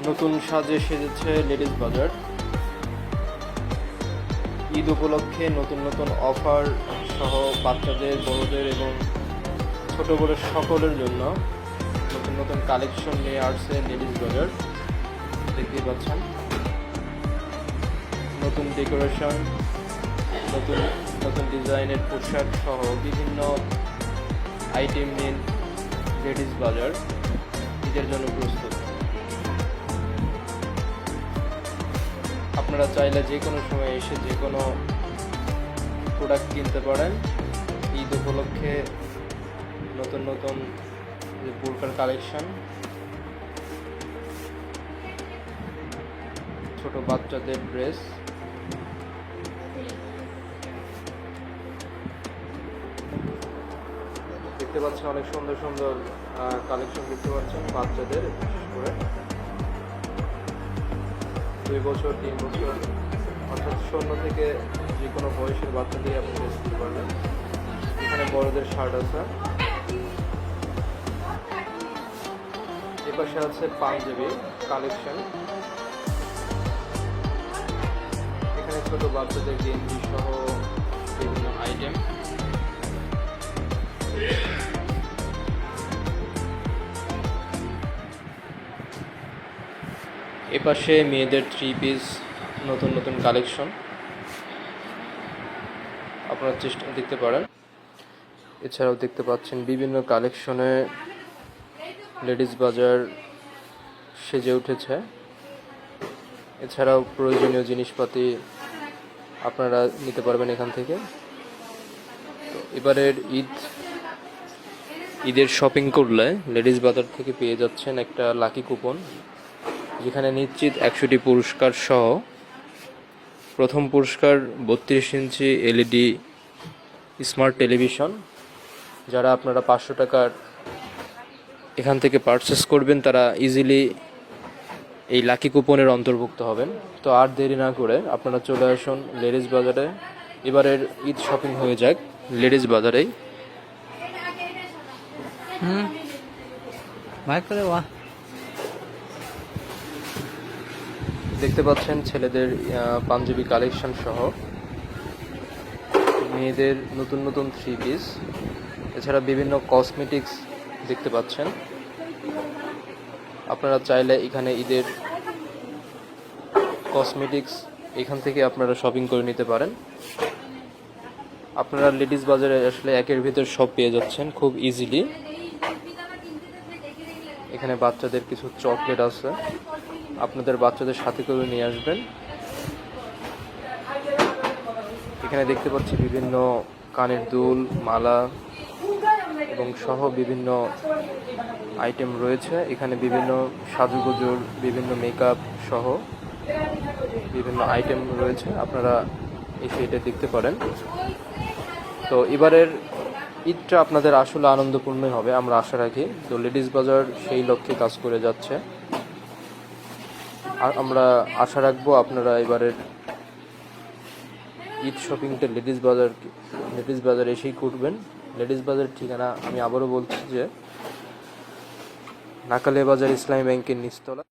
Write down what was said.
নতুন সাজে সেজেছে লেডিস বাজার। ঈদ উপলক্ষে নতুন নতুন অফার সহ বাচ্চাদের, বড়দের এবং ছোট বড় সকলের জন্য নতুন নতুন কালেকশন নিয়ে আসছে লেডিস বাজার। দেখতেই পাচ্ছেন, নতুন ডেকোরেশন, নতুন নতুন ডিজাইনের পোশাক সহ বিভিন্ন আইটেম নিয়ে লেডিস বাজার ঈদের জন্য প্রস্তুত। আপনারা চাইলে যে কোনো সময় এসে যে কোনো প্রোডাক্ট কিনতে পারেন। ঈদ উপলক্ষে নতুন নতুন বোরকার কালেকশন, ছোট বাচ্চাদের ড্রেস, দেখতে পাচ্ছেন অনেক সুন্দর সুন্দর কালেকশন দেখতে পাচ্ছেন বাচ্চাদের, বিশেষ করে 2 বছর 3 বছর অর্থাৎ 0 থেকে যে কোনো বয়সের বাচ্চাদের আপনি ড্রেস কিনতে পারবেন। এখানে বড়দের শার্ট আছে, এপাশে আছে পাঞ্জাবি কালেকশন, এখানে ছোট বাচ্চাদের গেঞ্জি সহ বিভিন্ন আইটেম। এপাশে মেয়েদের 3 পিস নতুন নতুন কালেকশন আপনারা দেখতে পারেন। এছাড়াও দেখতে পাচ্ছেন বিভিন্ন কালেকশনে লেডিস বাজার সেজে উঠেছে। এছাড়াও প্রয়োজনীয় জিনিসপাতি আপনারা নিতে পারবেন এখান থেকে। তো এবারের ঈদের শপিং করলে লেডিস বাজার থেকে পেয়ে যাচ্ছেন একটা লাকি কুপন, যেখানে নিশ্চিত 100টি পুরস্কার সহ প্রথম পুরস্কার 32 ইঞ্চি এলইডি স্মার্ট টেলিভিশন। যারা আপনারা 500 টাকার এখান থেকে পারচেস করবেন তারা ইজিলি এই লাকি কুপনের অন্তর্ভুক্ত হবেন। তো আর দেরি না করে আপনারা চলে আসুন লেডিস বাজারে। এবারের ঈদ শপিং হয়ে যাক লেডিস বাজারেই। দেখতে পাচ্ছেন ছেলেদের পাঞ্জাবি কালেকশন সহ মেয়েদের নতুন নতুন 3 পিস, এছাড়া বিভিন্ন কসমেটিক্স দেখতে পাচ্ছেন। আপনারা চাইলে এখানে ঈদের কসমেটিক্স এখান থেকে আপনারা শপিং করে নিতে পারেন। আপনারা লেডিস বাজারে আসলে একের ভিতর সব পেয়ে যাচ্ছেন খুব ইজিলি। এখানে বাচ্চাদের কিছু চকলেট আছে, আপনাদের বাচ্চাদের সাথে করে নিয়ে আসবেন। এখানে দেখতে পাচ্ছি বিভিন্ন কানের দুল, মালা এবং সহ বিভিন্ন আইটেম রয়েছে। এখানে বিভিন্ন সাজুগুজুর, বিভিন্ন মেকআপ সহ বিভিন্ন আইটেম রয়েছে, আপনারা এসে এটা দেখতে পারেন। তো এবারের ঈদটা আপনাদের আসলে আনন্দপূর্ণই হবে আমরা আশা রাখি। তো লেডিস বাজার সেই লক্ষ্যে কাজ করে যাচ্ছে। আর আমরা আশা রাখবো আপনারা এবারের ঈদ শপিংটা লেডিস বাজার এসেই করবেন। লেডিস বাজারের ঠিকানা আমি আবারও বলছি যে নাকালে বাজার ইসলামী ব্যাংকের নিচতলা।